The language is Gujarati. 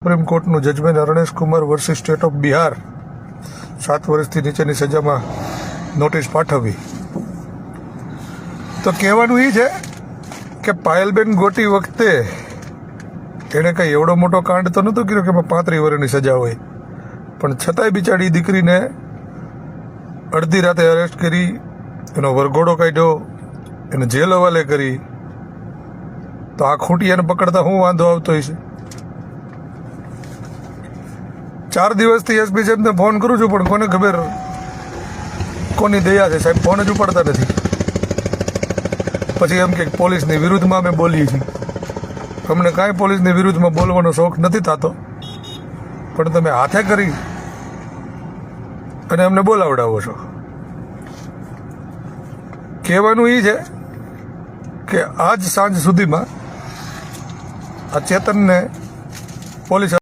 સુપ્રીમ કોર્ટનું judgment Arnesh Kumar versus state of Bihar 7 વર્ષથી નીચેની સજામાં નોટિસ પાઠવી. તો કહેવાનું એ છે કે પાયલબેન ગોટી વખતે એણે કંઈ એવડો મોટો કાંડ તો નહોતો કર્યો કે એમાં 35 વર્ષની સજા હોય, પણ છતાંય બિચારી દીકરીને અડધી રાતે અરેસ્ટ કરી, એનો વરઘોડો કાઢ્યો, એને જેલ હવાલે કરી. તો આ ખૂંટિયાને પકડતા શું વાંધો આવતો હશે? 4 દિવસથી એસપી સાહેબને ફોન કરું છું, પણ કોને ખબર કોની દયા છે, સાહેબ ફોન જ ઉપાડતા નથી. પછી એમ કે પોલીસની વિરુદ્ધમાં અમે બોલીએ છીએ. અમને કાંઈ પોલીસની વિરુદ્ધમાં બોલવાનો શોખ નથી થતો, પણ તમે હાથે કરી અને અમને બોલાવડાવો છો. કહેવાનું એ છે કે આજ સાંજ સુધીમાં આ ચેતનને પોલીસ